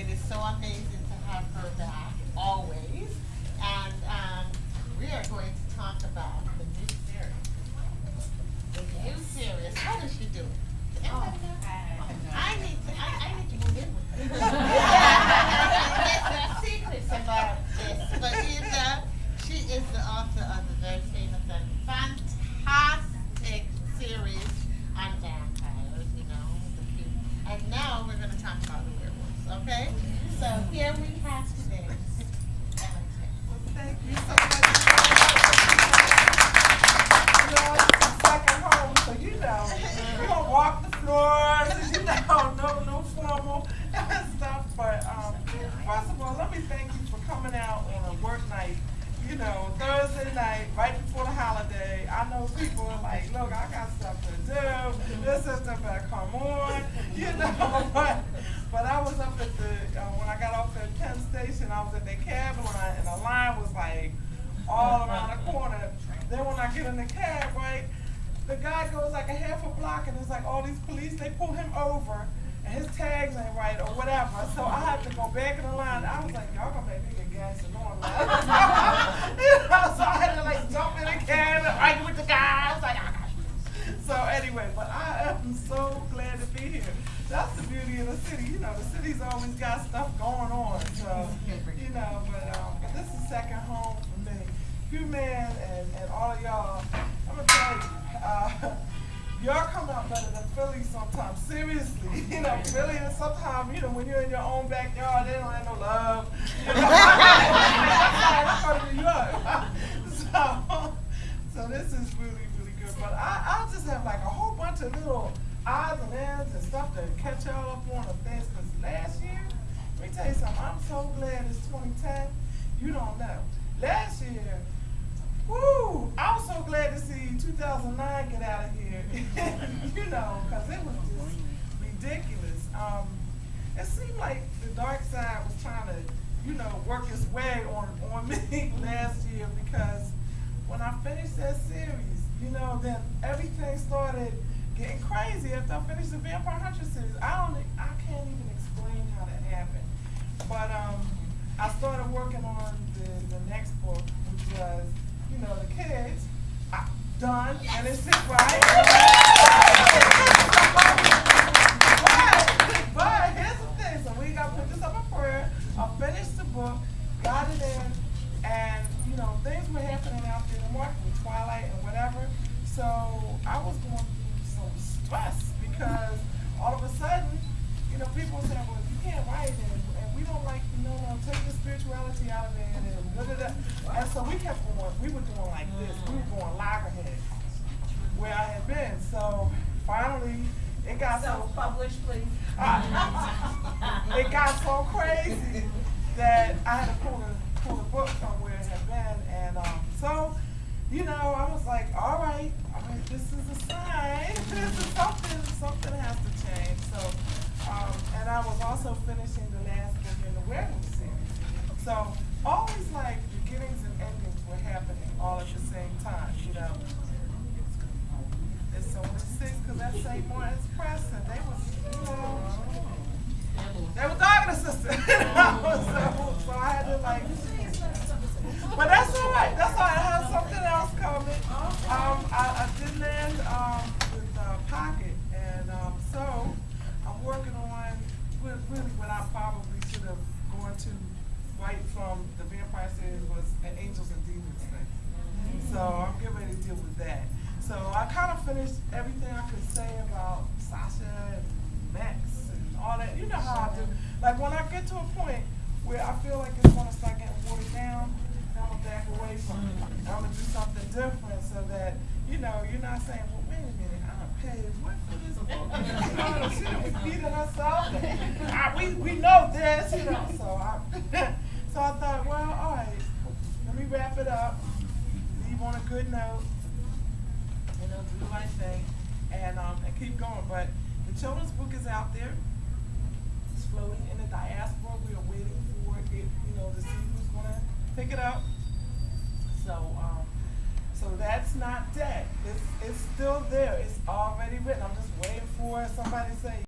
It is so amazing to have her back, always. And we are going to talk about the new series. The new series. How does she do it? Does anybody know? I need to move in with her. There's secrets about this, but she is the author of the very famous and fantastic series on vampires, and now we're going to talk about the werewolves, okay? So here we have today. Thank you so much. It's a second home, so you don't walk the floors, no formal stuff. But first of all, let me thank you for coming out on a work night. Thursday night, right before the holiday. I know people are like, look, I got stuff to do. This system better come on, But I was up at when I got off at Penn Station, I was at the cab line, and the line was like all around the corner. Then when I get in the cab, right, the guy goes like a half a block, and it's like all these police, they pull him over, and his tags ain't right or whatever. So I had to go back in the line. I was like, y'all gonna make me get gas and on. So I had to like jump in the cab and argue with the guy. I was like, I got you. So anyway, but I am so glad to be here. That's the beauty of the city. The city's always got stuff going on. So, but this is second home for me. Huemans and all of y'all, I'm gonna tell you, y'all come out better than Philly sometimes. Seriously, Philly is sometimes, when you're in your own backyard, they don't have no love. That's part of New York. So this is really, really good. But I'll just have like a whole bunch of little odds and ends and stuff to catch y'all up on things. Because last year, let me tell you something, I'm so glad it's 2010. You don't know. Last year, woo, I was so glad to see 2009 get out of here. Because it was just ridiculous. It seemed like the dark side was trying to, work its way on me last year, because when I finished that series, then everything started getting crazy after I finished the Vampire Hunter series. I can't even explain how that happened. But I started working on the next book, which was, the kids. Done, and it's just right. But here's the thing, so we got to put this up in prayer. I finished the book, got it in, and things were happening out there in the market with Twilight and whatever. So I was going through some stress, because all of a sudden, people were saying, well, you can't write, and we don't like, take the spirituality out of it, and da-da-da. And so we kept going, we were doing like this, we were going loggerhead where I had been. So finally, it got so published, please. It got so crazy that I had to pull the book from where it had been. And so, I was like, all right, this is a sign. This is something has to change. So, and I was also finishing the last book in the werewolf series. So, always like beginnings and endings were happening all at the same time, It's so many six, because that St. Martin's Press, and they was, they were dogging the sister. So I had to like, but that's all right. That's all right. I have something else coming. I did land with Pocket, and so I'm working on really what I probably should have gone to right from the Vampire series was an Angels and Demons thing. So I'm getting ready to deal with that. So I kind of finished everything I could say about Sasha and Max and all that. You know how I do. Like when I get to a point where I feel like it's going to start getting watered down, I'm going to back away from it. I'm going to do something different so that, you're not saying, well, wait a minute, I'm paid what for this book? She done repeated herself. We know this, So so I thought, well, all right, let me wrap it up, leave on a good note, do the right thing, and keep going. But the children's book is out there. It's floating in the diaspora. We are waiting for it, to see who's gonna pick it up. So that's not dead. It's still there. It's already written. I'm just waiting for somebody to say,